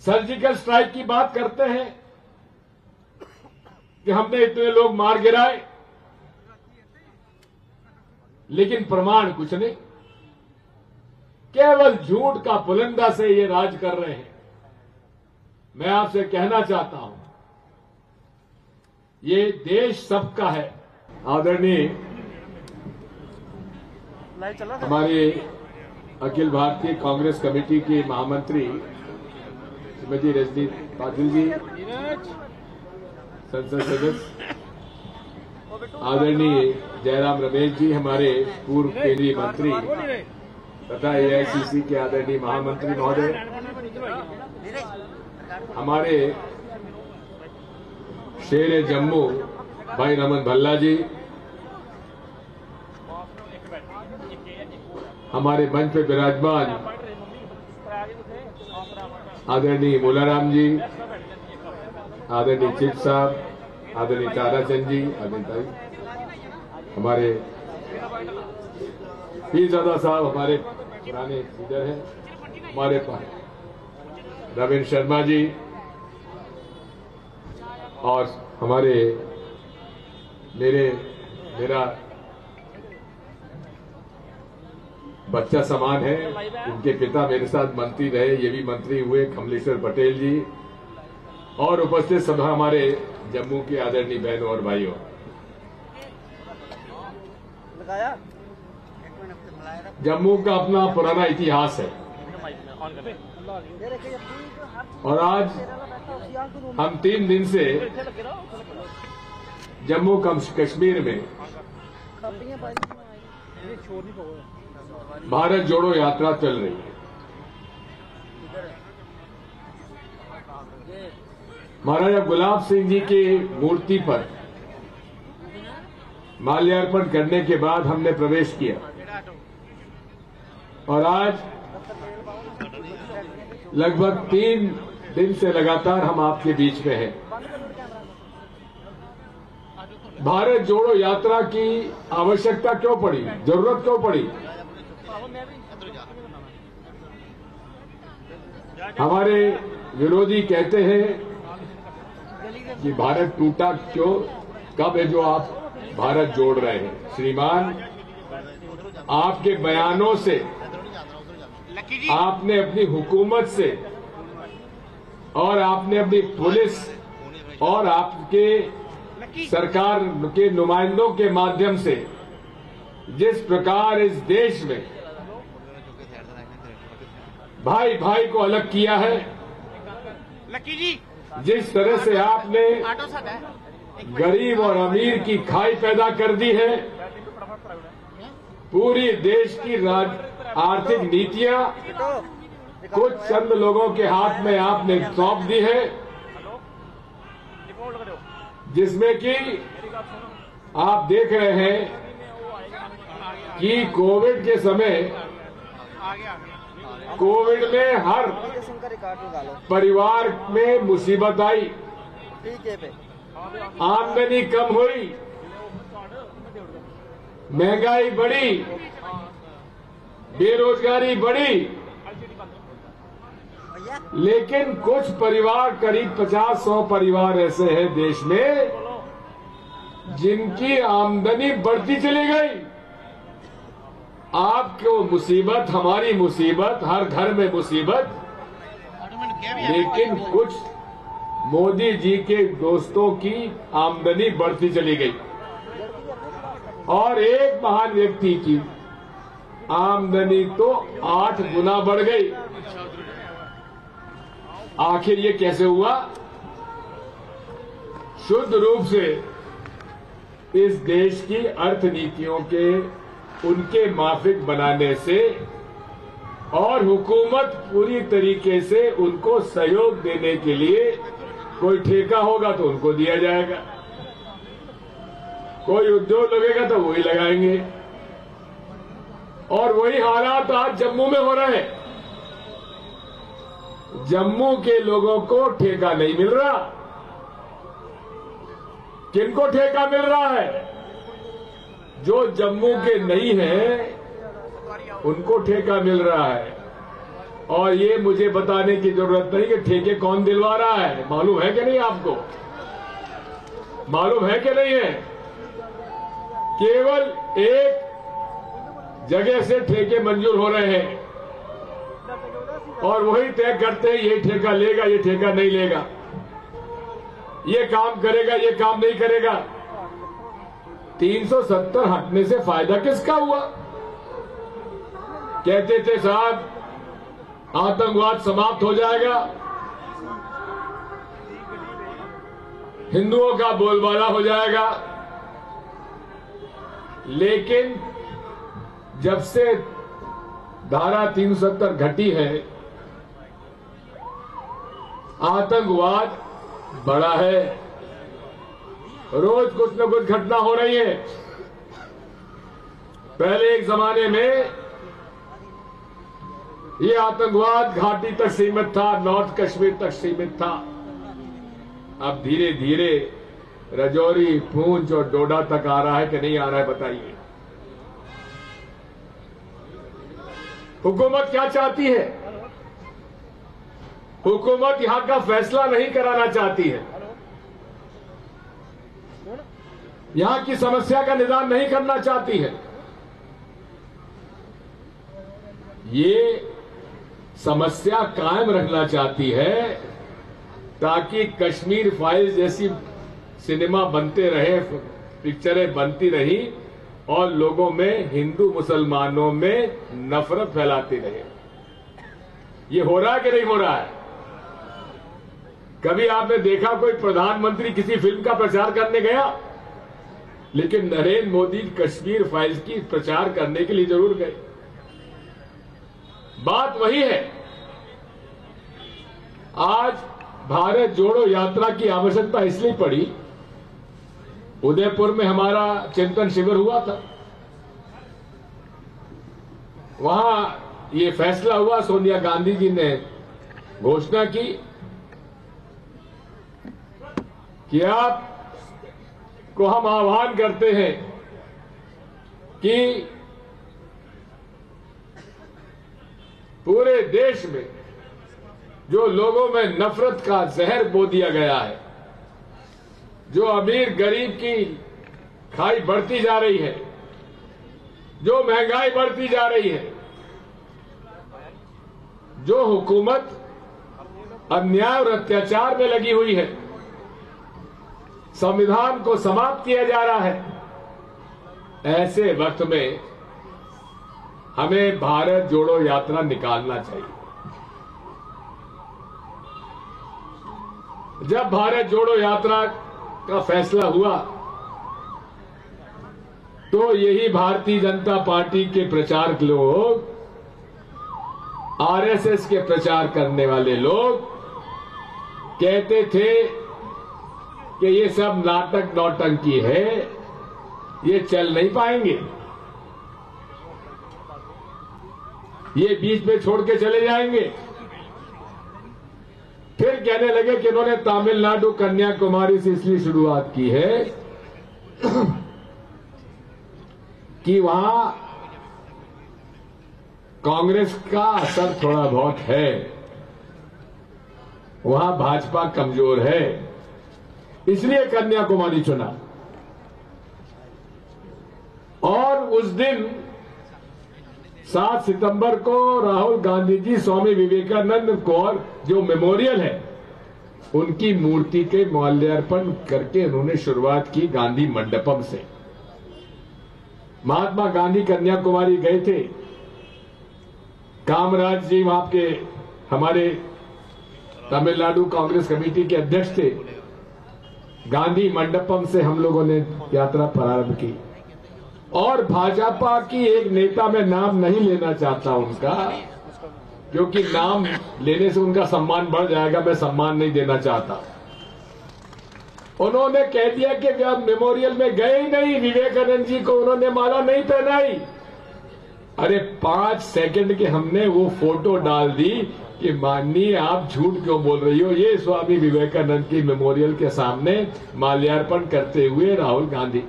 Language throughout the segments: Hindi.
सर्जिकल स्ट्राइक की बात करते हैं कि हमने इतने लोग मार गिराए, लेकिन प्रमाण कुछ नहीं। केवल झूठ का पुलिंदा से ये राज कर रहे हैं। मैं आपसे कहना चाहता हूं, ये देश सबका है। आदरणीय हमारे अखिल भारतीय कांग्रेस कमेटी की महामंत्री श्रीमती रजनी पाटिल जी, संसद सदस्य आदरणीय जयराम रमेश जी, हमारे पूर्व केंद्रीय मंत्री तथा एआईसीसी के आदरणीय महामंत्री महोदय, हमारे शेर जम्मू भाई रमन भल्ला जी, हमारे मंच पे विराजमान आदरणीय मोलाराम जी, आदरणीय चिप साहब, आदरणीय ताराचंद जी, आदरणीय हमारे पीरजादा साहब, हमारे पुराने लीडर हैं, हमारे पास रविंद्र शर्मा जी और हमारे मेरा बच्चा समान है, इनके पिता मेरे साथ मंत्री रहे, ये भी मंत्री हुए, कमलेश्वर पटेल जी, और उपस्थित सभा हमारे जम्मू के आदरणीय बहनों और भाइयों। जम्मू का अपना पुराना इतिहास है और आज हम 3 दिन से जम्मू कश्मीर में भारत जोड़ो यात्रा चल रही है। महाराजा गुलाब सिंह जी की मूर्ति पर माल्यार्पण करने के बाद हमने प्रवेश किया और आज लगभग 3 दिन से लगातार हम आपके बीच में हैं। भारत जोड़ो यात्रा की आवश्यकता क्यों पड़ी, जरूरत क्यों पड़ी? हमारे विरोधी कहते हैं कि भारत टूटा क्यों, कब है जो आप भारत जोड़ रहे हैं? श्रीमान, आपके बयानों से, आपने अपनी हुकूमत से और आपने अपनी पुलिस और आपके सरकार के नुमाइंदों के माध्यम से जिस प्रकार इस देश में भाई भाई को अलग किया है, जिस तरह से आपने गरीब और अमीर की खाई पैदा कर दी है, पूरी देश की आर्थिक नीतियां कुछ चंद लोगों के हाथ में आपने सौंप दी है, जिसमें कि आप देख रहे हैं कि कोविड के समय, कोविड में हर परिवार में मुसीबत आई, आमदनी कम हुई, महंगाई बढ़ी, बेरोजगारी बढ़ी, लेकिन कुछ परिवार, करीब 50-100 परिवार ऐसे हैं देश में जिनकी आमदनी बढ़ती चली गई। आपको मुसीबत, हमारी मुसीबत, हर घर में मुसीबत, लेकिन कुछ मोदी जी के दोस्तों की आमदनी बढ़ती चली गई और एक महान व्यक्ति की आमदनी तो 8 गुना बढ़ गई। आखिर ये कैसे हुआ? शुद्ध रूप से इस देश की अर्थनीतियों के उनके माफिक बनाने से और हुकूमत पूरी तरीके से उनको सहयोग देने के लिए, कोई ठेका होगा तो उनको दिया जाएगा, कोई उद्योग लगेगा तो वही लगाएंगे, और वही हालात आज जम्मू में हो रहे हैं। जम्मू के लोगों को ठेका नहीं मिल रहा। किनको ठेका मिल रहा है? जो जम्मू के नहीं हैं उनको ठेका मिल रहा है। और ये मुझे बताने की जरूरत नहीं कि ठेके कौन दिलवा रहा है। मालूम है कि नहीं आपको? मालूम है कि नहीं है? केवल एक जगह से ठेके मंजूर हो रहे हैं और वही तय करते हैं ये ठेका लेगा, ये ठेका नहीं लेगा, ये काम करेगा, ये काम नहीं करेगा। 370 हटने से फायदा किसका हुआ? कहते थे साहब आतंकवाद समाप्त हो जाएगा, हिंदुओं का बोलबाला हो जाएगा, लेकिन जब से धारा 370 घटी है आतंकवाद बढ़ा है। रोज कुछ न कुछ घटना हो रही है। पहले एक जमाने में ये आतंकवाद घाटी तक सीमित था, नॉर्थ कश्मीर तक सीमित था। अब धीरे धीरे राजौरी, पूंछ और डोडा तक आ रहा है कि नहीं आ रहा है? बताइए हुकूमत क्या चाहती है? हुकूमत यहां का फैसला नहीं कराना चाहती है, यहां की समस्या का निदान नहीं करना चाहती है। ये समस्या कायम रखना चाहती है ताकि कश्मीर फाइल्स जैसी सिनेमा बनते रहे, पिक्चरें बनती रही और लोगों में, हिंदू मुसलमानों में नफरत फैलाती रहे। ये हो रहा है कि नहीं हो रहा है? कभी आपने देखा कोई प्रधानमंत्री किसी फिल्म का प्रचार करने गया? लेकिन नरेंद्र मोदी कश्मीर फाइल्स की प्रचार करने के लिए जरूर गए। बात वही है। आज भारत जोड़ो यात्रा की आवश्यकता इसलिए पड़ी, उदयपुर में हमारा चिंतन शिविर हुआ था, वहां ये फैसला हुआ, सोनिया गांधी जी ने घोषणा की कि आप को हम आह्वान करते हैं कि पूरे देश में जो लोगों में नफरत का जहर बो दिया गया है, जो अमीर गरीब की खाई बढ़ती जा रही है, जो महंगाई बढ़ती जा रही है, जो हुकूमत अन्याय और अत्याचार में लगी हुई है, संविधान को समाप्त किया जा रहा है, ऐसे वक्त में हमें भारत जोड़ो यात्रा निकालना चाहिए। जब भारत जोड़ो यात्रा का फैसला हुआ तो यही भारतीय जनता पार्टी के प्रचारक लोग, आरएसएस के प्रचार करने वाले लोग कहते थे कि ये सब नाटक नौटंकी है, ये चल नहीं पाएंगे, ये बीच में छोड़ के चले जाएंगे। फिर कहने लगे कि इन्होंने तमिलनाडु कन्याकुमारी से इसलिए शुरुआत की है कि वहां कांग्रेस का असर थोड़ा बहुत है, वहां भाजपा कमजोर है, इसलिए कन्याकुमारी चुना। और उस दिन 7 सितंबर को राहुल गांधी जी स्वामी विवेकानंद को जो मेमोरियल है उनकी मूर्ति के माल्यार्पण करके उन्होंने शुरुआत की गांधी मंडपम से। महात्मा गांधी कन्याकुमारी गए थे, कामराज जी वहां के हमारे तमिलनाडु कांग्रेस कमेटी के अध्यक्ष थे। गांधी मंडपम से हम लोगों ने यात्रा प्रारंभ की और भाजपा की एक नेता, में नाम नहीं लेना चाहता उनका, क्योंकि नाम लेने से उनका सम्मान बढ़ जाएगा, मैं सम्मान नहीं देना चाहता। उन्होंने कह दिया कि जब मेमोरियल में गए ही नहीं, विवेकानंद जी को उन्होंने माला नहीं पहनाई। अरे 5 सेकंड के हमने वो फोटो डाल दी कि माननीय आप झूठ क्यों बोल रही हो, ये स्वामी विवेकानंद की मेमोरियल के सामने माल्यार्पण करते हुए राहुल गांधी।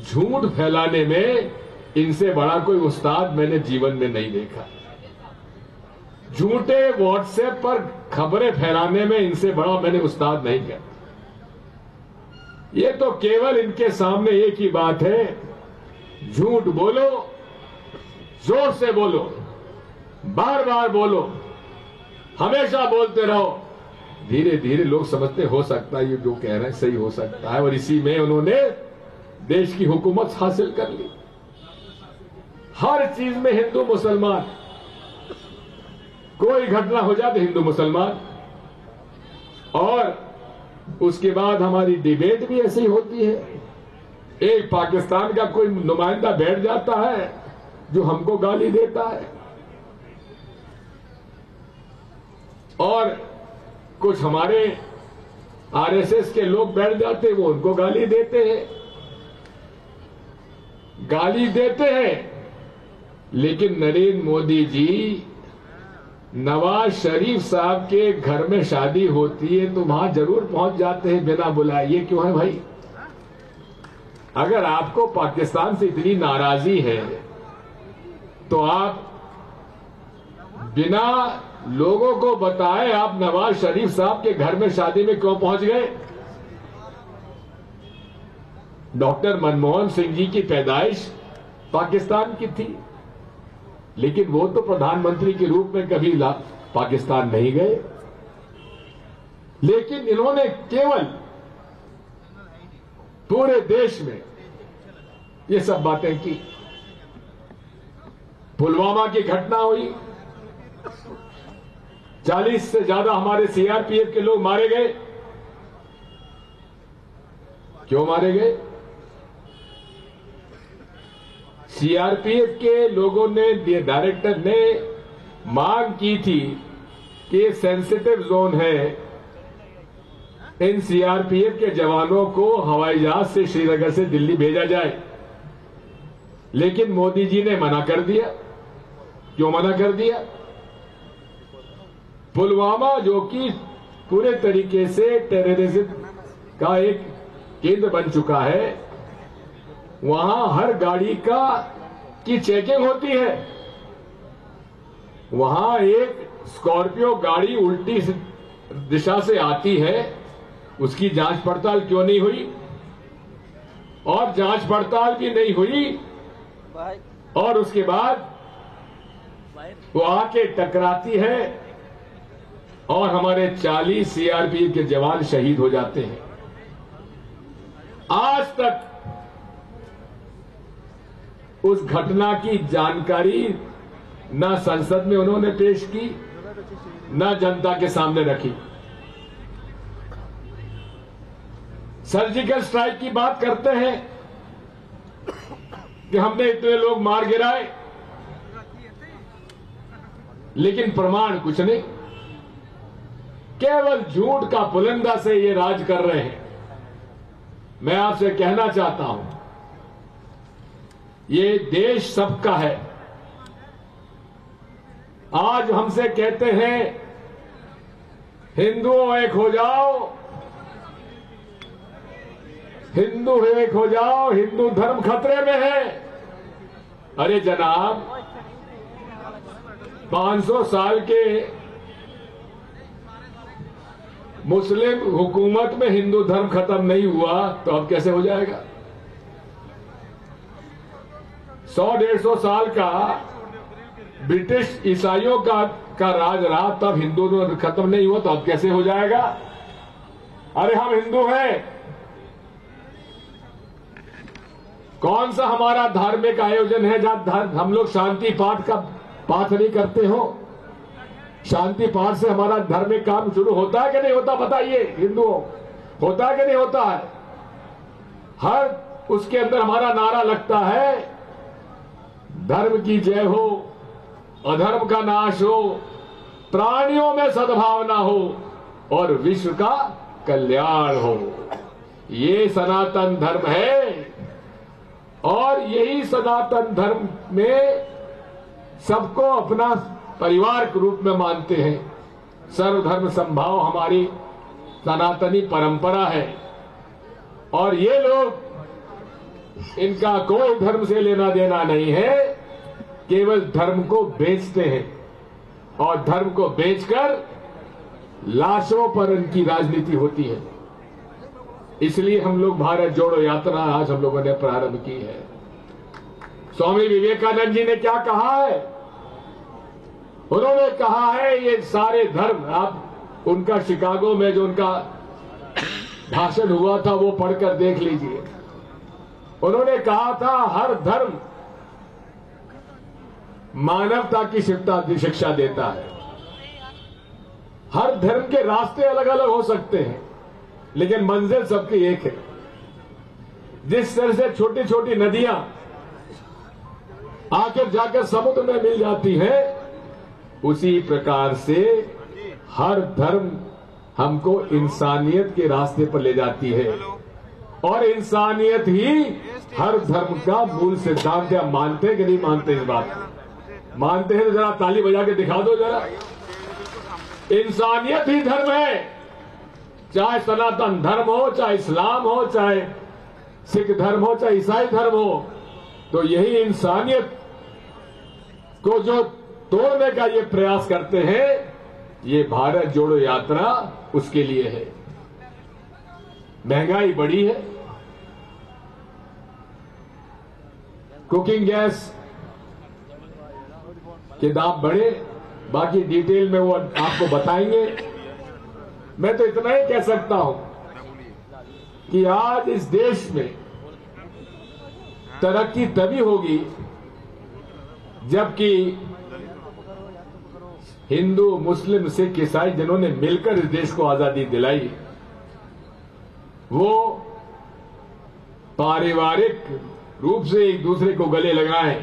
झूठ फैलाने में इनसे बड़ा कोई उस्ताद मैंने जीवन में नहीं देखा। झूठे व्हाट्सएप पर खबरें फैलाने में इनसे बड़ा मैंने उस्ताद नहीं किया। ये तो केवल इनके सामने एक ही बात है, झूठ बोलो, जोर से बोलो, बार बार बोलो, हमेशा बोलते रहो। धीरे धीरे लोग समझते हो सकता है ये जो कह रहे हैं सही हो सकता है, और इसी में उन्होंने देश की हुकूमत हासिल कर ली। हर चीज में हिंदू मुसलमान, कोई घटना हो जाए तो हिंदू मुसलमान, और उसके बाद हमारी डिबेट भी ऐसी होती है। एक पाकिस्तान का कोई नुमाइंदा बैठ जाता है जो हमको गाली देता है, और कुछ हमारे आरएसएस के लोग बैठ जाते हैं, वो उनको गाली देते हैं। लेकिन नरेंद्र मोदी जी, नवाज शरीफ साहब के घर में शादी होती है तो वहां जरूर पहुंच जाते हैं बिना बुलाए। ये क्यों है भाई? अगर आपको पाकिस्तान से इतनी नाराजगी है तो आप बिना लोगों को बताए आप नवाज शरीफ साहब के घर में शादी में क्यों पहुंच गए? डॉक्टर मनमोहन सिंह जी की पैदाइश पाकिस्तान की थी, लेकिन वो तो प्रधानमंत्री के रूप में कभी पाकिस्तान नहीं गए। लेकिन इन्होंने केवल पूरे देश में ये सब बातें की। पुलवामा की घटना हुई, 40 से ज्यादा हमारे सीआरपीएफ के लोग मारे गए। क्यों मारे गए? सीआरपीएफ के लोगों ने, डायरेक्टर ने मांग की थी कि सेंसिटिव जोन है, इन सीआरपीएफ के जवानों को हवाई जहाज से श्रीनगर से दिल्ली भेजा जाए। लेकिन मोदी जी ने मना कर दिया। क्यों मना कर दिया? पुलवामा जो कि पूरे तरीके से टेररिज्म का एक केंद्र बन चुका है, वहां हर गाड़ी की चेकिंग होती है। वहां एक स्कॉर्पियो गाड़ी उल्टी दिशा से आती है, उसकी जांच पड़ताल क्यों नहीं हुई? और जांच पड़ताल भी नहीं हुई, और उसके बाद वो आके टकराती है और हमारे 40 सीआरपीएफ के जवान शहीद हो जाते हैं। आज तक उस घटना की जानकारी न संसद में उन्होंने पेश की, न जनता के सामने रखी। सर्जिकल स्ट्राइक की बात करते हैं कि हमने इतने लोग मार गिराए, लेकिन प्रमाण कुछ नहीं, केवल झूठ का पुलिंदा से ये राज कर रहे हैं। मैं आपसे कहना चाहता हूं, ये देश सबका है। आज हमसे कहते हैं हिंदुओं एक हो जाओ, हिंदू एक हो जाओ, हिंदू धर्म खतरे में है। अरे जनाब, 500 साल के मुस्लिम हुकूमत में हिंदू धर्म खत्म नहीं हुआ तो अब कैसे हो जाएगा? 100-150 साल का ब्रिटिश ईसाइयों का राज रहा, तब हिंदू धर्म खत्म नहीं हुआ तो अब कैसे हो जाएगा? अरे हम हिंदू हैं। कौन सा हमारा धार्मिक आयोजन है जहां हम लोग शांति पाठ का पाठ नहीं करते हो? शांति पाठ से हमारा धार्मिक काम शुरू होता है कि नहीं होता? बताइए हिंदुओं, होता है कि नहीं होता है? हर उसके अंदर हमारा नारा लगता है, धर्म की जय हो, अधर्म का नाश हो, प्राणियों में सद्भावना हो और विश्व का कल्याण हो। ये सनातन धर्म है, और यही सनातन धर्म में सबको अपना परिवार के रूप में मानते हैं। सर्वधर्म संभाव हमारी सनातनी परंपरा है, और ये लोग, इनका कोई धर्म से लेना देना नहीं है, केवल धर्म को बेचते हैं। और धर्म को बेचकर लाशों पर उनकी राजनीति होती है। इसलिए हम लोग भारत जोड़ो यात्रा आज हम लोगों ने प्रारंभ की है। स्वामी विवेकानंद जी ने क्या कहा है? उन्होंने कहा है ये सारे धर्म, आप उनका शिकागो में जो उनका भाषण हुआ था वो पढ़कर देख लीजिए। उन्होंने कहा था हर धर्म मानवता की शिक्षा देता है। हर धर्म के रास्ते अलग अलग हो सकते हैं लेकिन मंजिल सबकी एक है। जिस तरह से छोटी छोटी नदियां आकर जाकर समुद्र में मिल जाती है, उसी प्रकार से हर धर्म हमको इंसानियत के रास्ते पर ले जाती है और इंसानियत ही हर धर्म का मूल सिद्धांत है। आप मानते हैं कि नहीं मानते इस बात को? मानते हैं तो जरा ताली बजा के दिखा दो जरा। इंसानियत ही धर्म है, चाहे सनातन धर्म हो, चाहे इस्लाम हो, चाहे सिख धर्म हो, चाहे ईसाई धर्म हो। तो यही इंसानियत को जो तोड़ने का ये प्रयास करते हैं, ये भारत जोड़ो यात्रा उसके लिए है। महंगाई बढ़ी है, कुकिंग गैस के दाम बढ़े, बाकी डिटेल में वो आपको बताएंगे। मैं तो इतना ही कह सकता हूं कि आज इस देश में तरक्की तभी होगी जबकि हिंदू, मुस्लिम, सिख, ईसाई जिन्होंने मिलकर इस देश को आजादी दिलाई, वो पारिवारिक रूप से एक दूसरे को गले लगाएं।